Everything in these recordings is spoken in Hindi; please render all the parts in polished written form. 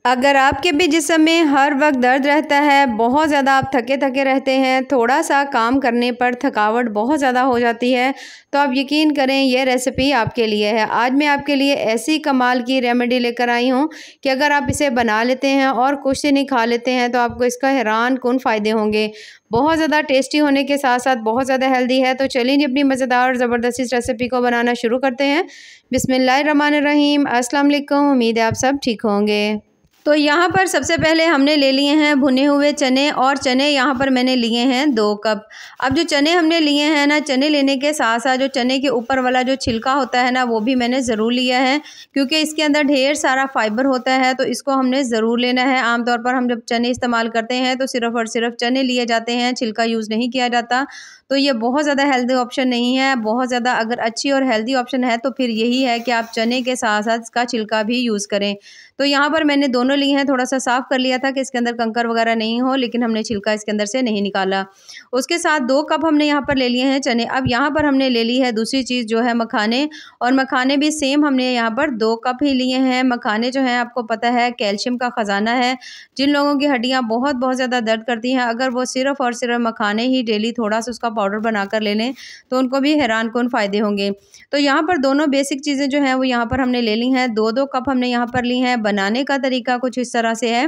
अगर आपके भी जिस्म में हर वक्त दर्द रहता है, बहुत ज़्यादा आप थके थके रहते हैं, थोड़ा सा काम करने पर थकावट बहुत ज़्यादा हो जाती है, तो आप यकीन करें ये रेसिपी आपके लिए है। आज मैं आपके लिए ऐसी कमाल की रेमेडी लेकर आई हूँ कि अगर आप इसे बना लेते हैं और कुछ दिन ही खा लेते हैं तो आपको इसका हैरान कुन फ़ायदे होंगे। बहुत ज़्यादा टेस्टी होने के साथ साथ बहुत ज़्यादा हेल्दी है। तो चलिए जी अपनी मज़ेदार और ज़बरदस्त इस रेसिपी को बनाना शुरू करते हैं। बिस्मिल्लाहिर्रहमानिर्रहीम। अस्सलाम वालेकुम। उम्मीद है आप सब ठीक होंगे। तो यहाँ पर सबसे पहले हमने ले लिए हैं भुने हुए चने, और चने यहाँ पर मैंने लिए हैं 2 कप। अब जो चने हमने लिए हैं ना, चने लेने के साथ साथ जो चने के ऊपर वाला जो छिलका होता है ना, वो भी मैंने ज़रूर लिया है, क्योंकि इसके अंदर ढेर सारा फाइबर होता है, तो इसको हमने ज़रूर लेना है। आमतौर पर हम जब चने इस्तेमाल करते हैं तो सिर्फ़ और सिर्फ चने लिए जाते हैं, छिलका यूज़ नहीं किया जाता। तो ये बहुत ज़्यादा हेल्दी ऑप्शन नहीं है। बहुत ज़्यादा अगर अच्छी और हेल्दी ऑप्शन है तो फिर यही है कि आप चने के साथ साथ इसका छिलका भी यूज़ करें। तो यहाँ पर मैंने दोनों लिए हैं, थोड़ा सा साफ़ कर लिया था कि इसके अंदर कंकर वगैरह नहीं हो, लेकिन हमने छिलका इसके अंदर से नहीं निकाला। उसके साथ 2 कप हमने यहाँ पर ले लिए हैं चने। अब यहाँ पर हमने ले ली है दूसरी चीज़ जो है मखाने, और मखाने भी सेम हमने यहाँ पर 2 कप ही लिए हैं। मखाने जो हैं आपको पता है कैल्शियम का ख़जाना है। जिन लोगों की हड्डियाँ बहुत ज़्यादा दर्द करती हैं, अगर वो सिर्फ़ और सिर्फ मखाने ही डेली थोड़ा सा उसका पाउडर बनाकर ले लें तो उनको भी हैरान कुन फ़ायदे होंगे। तो यहाँ पर दोनों बेसिक चीज़ें जो हैं वो यहाँ पर हमने ले ली हैं। 2-2 कप हमने यहाँ पर ली हैं। बनाने का तरीका कुछ इस तरह से है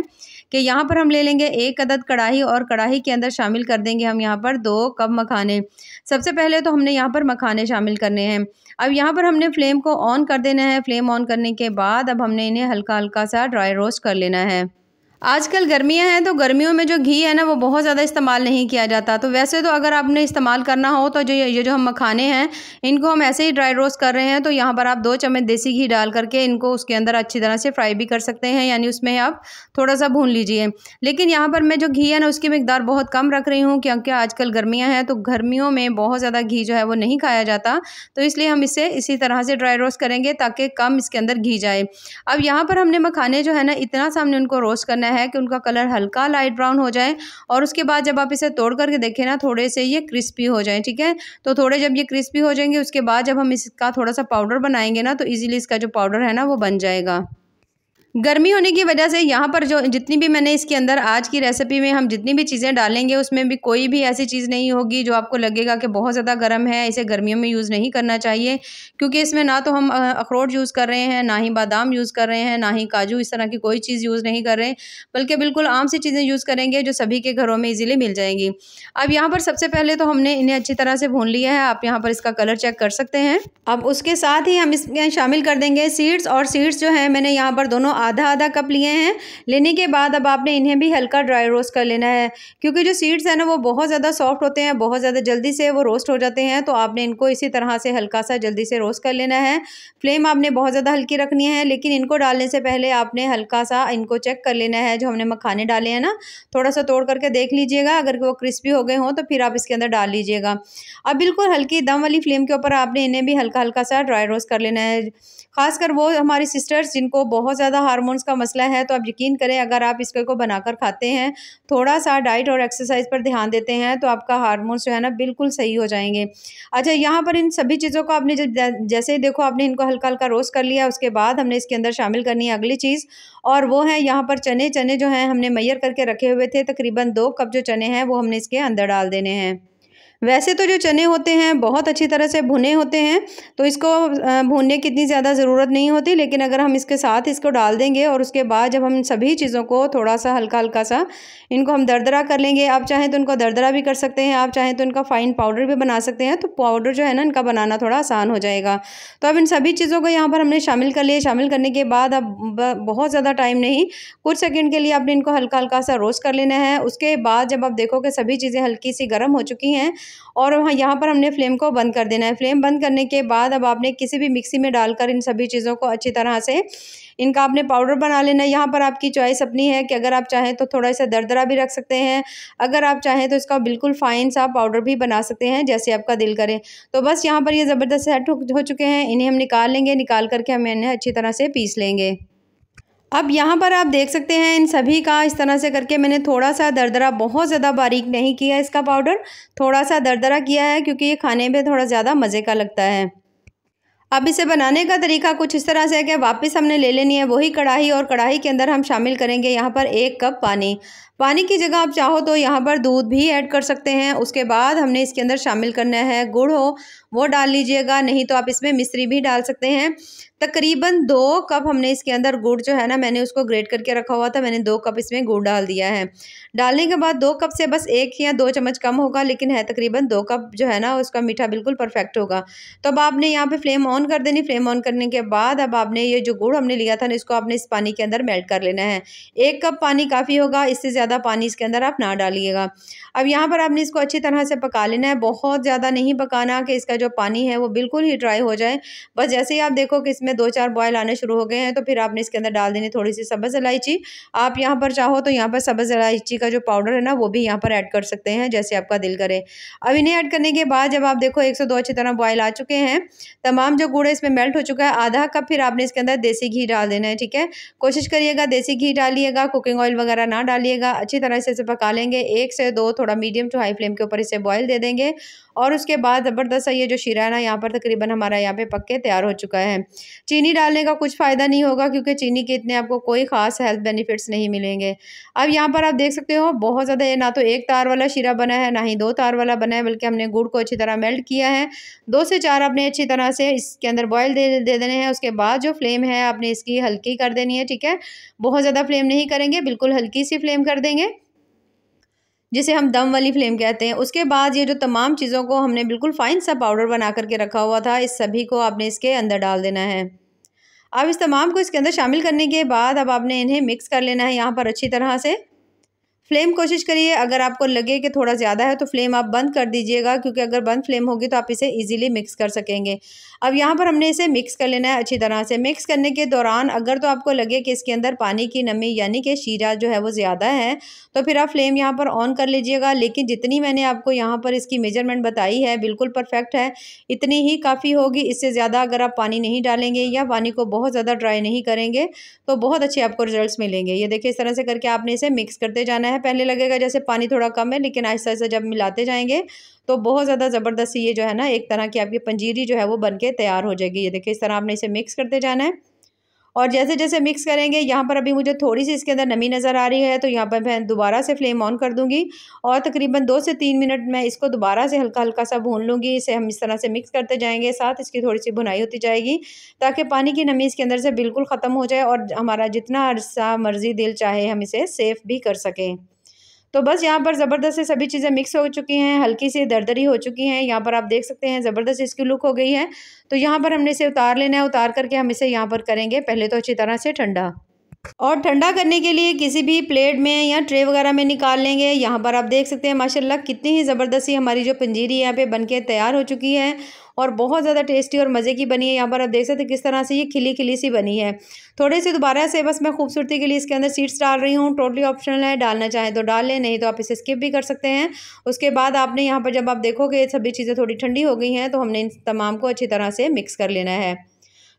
कि यहाँ पर हम ले लेंगे 1 अदद कढ़ाई, और कढ़ाई के अंदर शामिल कर देंगे हम यहाँ पर 2 कप मखाने। सबसे पहले तो हमने यहाँ पर मखाने शामिल करने हैं। अब यहाँ पर हमने फ्लेम को ऑन कर देना है। फ्लेम ऑन करने के बाद अब हमने इन्हें हल्का हल्का सा ड्राई रोस्ट कर लेना है। आजकल गर्मियां हैं तो गर्मियों में जो घी है ना वो बहुत ज़्यादा इस्तेमाल नहीं किया जाता। तो वैसे तो अगर आपने इस्तेमाल करना हो तो ये जो हम मखाने हैं इनको हम ऐसे ही ड्राई रोस्ट कर रहे हैं, तो यहाँ पर आप 2 चम्मच देसी घी डाल करके इनको उसके अंदर अच्छी तरह से फ्राई भी कर सकते हैं, यानी उसमें आप थोड़ा सा भून लीजिए। लेकिन यहाँ पर मैं जो घी है ना उसकी मिकदार बहुत कम रख रही हूँ, क्योंकि आजकल गर्मियाँ हैं तो गर्मियों में बहुत ज़्यादा घी जो है वो नहीं खाया जाता, तो इसलिए हम इसे इसी तरह से ड्राई रोस्ट करेंगे ताकि कम इसके अंदर घी जाए। अब यहाँ पर हमने मखाने जो है ना इतना सा हमने उनको रोस्ट करना है कि उनका कलर हल्का लाइट ब्राउन हो जाए, और उसके बाद जब आप इसे तोड़ करके देखें ना थोड़े से ये क्रिस्पी हो जाए। ठीक है, तो थोड़े जब ये क्रिस्पी हो जाएंगे उसके बाद जब हम इसका थोड़ा सा पाउडर बनाएंगे ना तो इजीली इसका जो पाउडर है ना वो बन जाएगा। गर्मी होने की वजह से यहाँ पर जो जितनी भी मैंने इसके अंदर आज की रेसिपी में हम जितनी भी चीज़ें डालेंगे उसमें भी कोई भी ऐसी चीज़ नहीं होगी जो आपको लगेगा कि बहुत ज़्यादा गर्म है, इसे गर्मियों में यूज़ नहीं करना चाहिए, क्योंकि इसमें ना तो हम अखरोट यूज़ कर रहे हैं, ना ही बादाम यूज़ कर रहे हैं, ना ही काजू, इस तरह की कोई चीज़ यूज़ नहीं कर रहे हैं, बल्कि बिल्कुल आम सी चीज़ें यूज़ करेंगे जो सभी के घरों में ईजिली मिल जाएंगी। अब यहाँ पर सबसे पहले तो हमने इन्हें अच्छी तरह से भून लिया है। आप यहाँ पर इसका कलर चेक कर सकते हैं। अब उसके साथ ही हम इसमें शामिल कर देंगे सीड्स, और सीड्स जो है मैंने यहाँ पर दोनों आधा आधा कप लिए हैं। लेने के बाद अब आपने इन्हें भी हल्का ड्राई रोस्ट कर लेना है, क्योंकि जो सीड्स है ना वो बहुत ज़्यादा सॉफ्ट होते हैं, बहुत ज़्यादा जल्दी से वो रोस्ट हो जाते हैं, तो आपने इनको इसी तरह से हल्का सा जल्दी से रोस्ट कर लेना है। फ्लेम आपने बहुत ज़्यादा हल्की रखनी है, लेकिन इनको डालने से पहले आपने हल्का सा इनको चेक कर लेना है। जो हमने मखाने डाले हैं ना थोड़ा सा तोड़ करके देख लीजिएगा, अगर वो क्रिस्पी हो गए हों तो फिर आप इसके अंदर डाल लीजिएगा। अब बिल्कुल हल्की दम वाली फ्लेम के ऊपर आपने इन्हें भी हल्का हल्का सा ड्राई रोस्ट कर लेना है। खासकर वो हमारी सिस्टर्स जिनको बहुत ज़्यादा हार्मोन्स का मसला है, तो आप यकीन करें अगर आप इसको बनाकर खाते हैं, थोड़ा सा डाइट और एक्सरसाइज पर ध्यान देते हैं, तो आपका हार्मोन्स जो है ना बिल्कुल सही हो जाएंगे। अच्छा, यहाँ पर इन सभी चीज़ों को आपने जैसे ही देखो आपने इनको हल्का हल्का रोस्ट कर लिया, उसके बाद हमने इसके अंदर शामिल करनी है अगली चीज़, और वो है यहाँ पर चने। चने जो हैं हमने मैयर करके रखे हुए थे, तकरीबन 2 कप जो चने हैं वो हमने इसके अंदर डाल देने हैं। वैसे तो जो चने होते हैं बहुत अच्छी तरह से भुने होते हैं, तो इसको भूनने की इतनी ज़्यादा ज़रूरत नहीं होती, लेकिन अगर हम इसके साथ इसको डाल देंगे और उसके बाद जब हम सभी चीज़ों को थोड़ा सा हल्का हल्का सा इनको हम दरदरा कर लेंगे। आप चाहें तो इनको दरदरा भी कर सकते हैं, आप चाहें तो इनका फ़ाइन पाउडर भी बना सकते हैं, तो पाउडर जो है ना इनका बनाना थोड़ा आसान हो जाएगा। तो अब इन सभी चीज़ों को यहाँ पर हमने शामिल कर लिया। शामिल करने के बाद अब बहुत ज़्यादा टाइम नहीं, कुछ सेकेंड के लिए आपने इनको हल्का हल्का सा रोस्ट कर लेना है। उसके बाद जब आप देखो कि सभी चीज़ें हल्की सी गर्म हो चुकी हैं, और वहाँ यहाँ पर हमने फ्लेम को बंद कर देना है। फ्लेम बंद करने के बाद अब आपने किसी भी मिक्सी में डालकर इन सभी चीज़ों को अच्छी तरह से इनका आपने पाउडर बना लेना है। यहाँ पर आपकी चॉइस अपनी है कि अगर आप चाहें तो थोड़ा सा दरदरा भी रख सकते हैं, अगर आप चाहें तो इसका बिल्कुल फाइन सा पाउडर भी बना सकते हैं, जैसे आपका दिल करे। तो बस यहाँ पर ये ज़बरदस्त सेट हो चुके हैं, इन्हें हम निकाल लेंगे। निकाल करके हम इन्हें अच्छी तरह से पीस लेंगे। अब यहाँ पर आप देख सकते हैं इन सभी का इस तरह से करके मैंने थोड़ा सा दरदरा, बहुत ज़्यादा बारीक नहीं किया इसका पाउडर, थोड़ा सा दरदरा किया है, क्योंकि ये खाने में थोड़ा ज़्यादा मज़े का लगता है। अब इसे बनाने का तरीका कुछ इस तरह से है कि वापस हमने ले लेनी है वही कढ़ाई, और कढ़ाई के अंदर हम शामिल करेंगे यहाँ पर 1 कप पानी। पानी की जगह आप चाहो तो यहाँ पर दूध भी ऐड कर सकते हैं। उसके बाद हमने इसके अंदर शामिल करना है गुड़ हो वो डाल लीजिएगा, नहीं तो आप इसमें मिश्री भी डाल सकते हैं। तकरीबन 2 कप हमने इसके अंदर गुड़ जो है ना, मैंने उसको ग्रेट करके रखा हुआ था, मैंने 2 कप इसमें गुड़ डाल दिया है। डालने के बाद 2 कप से बस 1 या 2 चम्मच कम होगा, लेकिन है तकरीबन 2 कप जो है ना, उसका मीठा बिल्कुल परफेक्ट होगा। तो अब आपने यहाँ पे फ्लेम ऑन कर देनी। फ्लेम ऑन करने के बाद अब आपने ये जो गुड़ हमने लिया था ना, इसको आपने इस पानी के अंदर मेल्ट कर लेना है। 1 कप पानी काफ़ी होगा, इससे ज़्यादा पानी इसके अंदर आप ना डालिएगा। अब यहाँ पर आपने इसको अच्छी तरह से पका लेना है, बहुत ज़्यादा नहीं पकाना कि इसका जो पानी है वो बिल्कुल ही ड्राई हो जाए। बस जैसे ही आप देखो कि इसमें 2-4 बॉयल आने शुरू हो गए हैं, तो फिर आपने इसके अंदर डाल देनी थोड़ी सी सब्ज़ इलायची। आप यहाँ पर चाहो तो यहाँ पर सब्ज़ इलायची का जो पाउडर है ना, वो भी यहाँ पर ऐड कर सकते हैं, जैसे आपका दिल करे। अब इन्हें ऐड करने के बाद जब आप देखो 1 से 2 अच्छी तरह बॉयल आ चुके हैं, तमाम जो गुड़ है इसमें मेल्ट हो चुका है, आधा कप फिर आपने इसके अंदर देसी घी डाल देना है, ठीक है। कोशिश करिएगा देसी घी डालिएगा, कुकिंग ऑयल वगैरह ना डालिएगा। अच्छी तरह से इसे पका लेंगे 1 से 2 थोड़ा मीडियम टू हाई फ्लेम के ऊपर इसे बॉयल दे देंगे। और उसके बाद ज़बरदस्त सा ये जो शीरा है ना, यहाँ पर तकरीबन हमारा यहाँ पे पक के तैयार हो चुका है। चीनी डालने का कुछ फ़ायदा नहीं होगा, क्योंकि चीनी के इतने आपको कोई ख़ास हेल्थ बेनिफिट्स नहीं मिलेंगे। अब यहाँ पर आप देख सकते हो बहुत ज़्यादा ये ना तो 1 तार वाला शीरा बना है, ना ही 2 तार वाला बना है, बल्कि हमने गुड़ को अच्छी तरह मेल्ट किया है। 2 से 4 आपने अच्छी तरह से इसके अंदर बॉयल दे देने हैं। उसके बाद जो फ्लेम है आपने इसकी हल्की कर देनी है, ठीक है। बहुत ज़्यादा फ्लेम नहीं करेंगे, बिल्कुल हल्की सी फ्लेम कर देंगे, जिसे हम दम वाली फ्लेम कहते हैं। उसके बाद ये जो तमाम चीज़ों को हमने बिल्कुल फाइन सा पाउडर बना करके रखा हुआ था, इस सभी को आपने इसके अंदर डाल देना है। अब इस तमाम को इसके अंदर शामिल करने के बाद अब आपने इन्हें मिक्स कर लेना है यहाँ पर अच्छी तरह से। फ्लेम कोशिश करिए, अगर आपको लगे कि थोड़ा ज़्यादा है तो फ्लेम आप बंद कर दीजिएगा, क्योंकि अगर बंद फ्लेम होगी तो आप इसे इजीली मिक्स कर सकेंगे। अब यहाँ पर हमने इसे मिक्स कर लेना है अच्छी तरह से। मिक्स करने के दौरान अगर तो आपको लगे कि इसके अंदर पानी की नमी यानी कि शीरा जो है वो ज़्यादा है, तो फिर आप फ्लेम यहाँ पर ऑन कर लीजिएगा। लेकिन जितनी मैंने आपको यहाँ पर इसकी मेजरमेंट बताई है बिल्कुल परफेक्ट है, इतनी ही काफ़ी होगी। इससे ज़्यादा अगर आप पानी नहीं डालेंगे या पानी को बहुत ज़्यादा ड्राई नहीं करेंगे तो बहुत अच्छे आपको रिजल्ट्स मिलेंगे। ये देखिए, इस तरह से करके आपने इसे मिक्स करते जाना है। पहले लगेगा जैसे पानी थोड़ा कम है, लेकिन आहिस्ता आहिस्ता जब मिलाते जाएंगे तो बहुत ज़्यादा ज़बरदस्त ये जो है ना, एक तरह की आपकी पंजीरी जो है वो बनके तैयार हो जाएगी। ये देखिए, इस तरह आपने इसे मिक्स करते जाना है। और जैसे जैसे मिक्स करेंगे, यहाँ पर अभी मुझे थोड़ी सी इसके अंदर नमी नज़र आ रही है, तो यहाँ पर मैं दोबारा से फ्लेम ऑन कर दूँगी और तकरीबन 2 से 3 मिनट मैं इसको दोबारा से हल्का हल्का सा भून लूँगी। इसे हम इस तरह से मिक्स करते जाएंगे, साथ इसकी थोड़ी सी भुनाई होती जाएगी, ताकि पानी की नमी इसके अंदर से बिल्कुल ख़त्म हो जाए और हमारा जितना अर्सा मर्ज़ी दिल चाहे हम इसे सेव भी कर सकें। तो बस यहाँ पर ज़बरदस्त से सभी चीज़ें मिक्स हो चुकी हैं, हल्की सी दरदरी हो चुकी हैं। यहाँ पर आप देख सकते हैं ज़बरदस्त इसकी लुक हो गई है। तो यहाँ पर हमने इसे उतार लेना है। उतार करके हम इसे यहाँ पर करेंगे पहले तो अच्छी तरह से ठंडा, और ठंडा करने के लिए किसी भी प्लेट में या ट्रे वगैरह में निकाल लेंगे। यहाँ पर आप देख सकते हैं माशाल्लाह कितनी ही ज़बरदस्त सी हमारी जो पंजीरी यहाँ पे बनके तैयार हो चुकी है, और बहुत ज़्यादा टेस्टी और मज़े की बनी है। यहाँ पर आप देख सकते हैं किस तरह से ये खिली खिली सी बनी है। थोड़े से दोबारा से बस मैं खूबसूरती के लिए इसके अंदर सीड्स डाल रही हूँ, टोटली ऑप्शनल है, डालना चाहें तो डाल लें, नहीं तो आप इसे स्किप भी कर सकते हैं। उसके बाद आपने यहाँ पर जब आप देखोगे सभी चीज़ें थोड़ी ठंडी हो गई हैं, तो हमने इन तमाम को अच्छी तरह से मिक्स कर लेना है।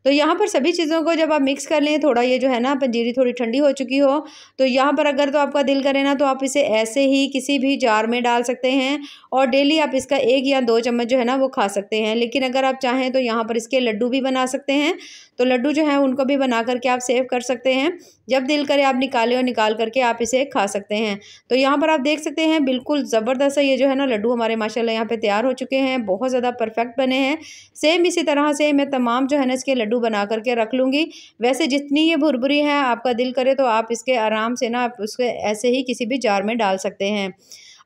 तो यहाँ पर सभी चीज़ों को जब आप मिक्स कर लें, थोड़ा ये जो है ना पंजीरी थोड़ी ठंडी हो चुकी हो, तो यहाँ पर अगर तो आपका दिल करे ना, तो आप इसे ऐसे ही किसी भी जार में डाल सकते हैं और डेली आप इसका 1 या 2 चम्मच जो है ना वो खा सकते हैं। लेकिन अगर आप चाहें तो यहाँ पर इसके लड्डू भी बना सकते हैं, तो लड्डू जो है उनको भी बना करके आप सेव कर सकते हैं। जब दिल करे आप निकालें और निकाल करके आप इसे खा सकते हैं। तो यहाँ पर आप देख सकते हैं बिल्कुल ज़बरदस्त ये जो है ना लड्डू हमारे माशाल्लाह यहाँ पे तैयार हो चुके हैं, बहुत ज़्यादा परफेक्ट बने हैं। सेम इसी तरह से मैं तमाम जो है ना इसके लड्डू बना करके रख लूँगी। वैसे जितनी ये भुरभुरी है, आपका दिल करे तो आप इसके आराम से ना आप उसके ऐसे ही किसी भी जार में डाल सकते हैं।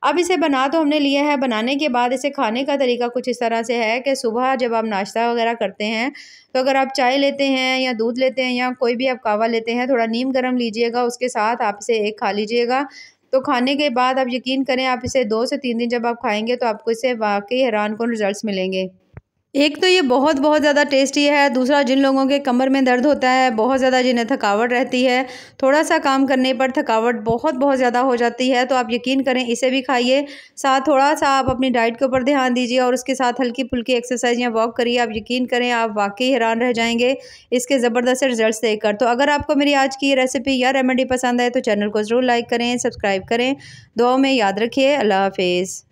अब इसे बना तो हमने लिया है। बनाने के बाद इसे खाने का तरीका कुछ इस तरह से है कि सुबह जब आप नाश्ता वगैरह करते हैं, तो अगर आप चाय लेते हैं या दूध लेते हैं या कोई भी आप कहवा लेते हैं, थोड़ा नीम गर्म लीजिएगा, उसके साथ आप इसे एक खा लीजिएगा। तो खाने के बाद आप यकीन करें, आप इसे 2 से 3 दिन जब आप खाएंगे तो आपको इससे वाकई हैरानकुन रिजल्ट्स मिलेंगे। एक तो ये बहुत ज़्यादा टेस्टी है, दूसरा जिन लोगों के कमर में दर्द होता है, बहुत ज़्यादा जिन्हें थकावट रहती है, थोड़ा सा काम करने पर थकावट बहुत ज़्यादा हो जाती है, तो आप यकीन करें इसे भी खाइए। साथ थोड़ा सा आप अपनी डाइट के ऊपर ध्यान दीजिए और उसके साथ हल्की फुल्की एक्सरसाइज या वॉक करिए। आप यकीन करें आप वाकई हैरान रह जाएंगे इसके ज़बरदस्त रिजल्ट्स देखकर। तो अगर आपको मेरी आज की रेसिपी या रेमेडी पसंद आए तो चैनल को ज़रूर लाइक करें, सब्सक्राइब करें। दुआओं में याद रखिए। अल्लाह हाफिज़।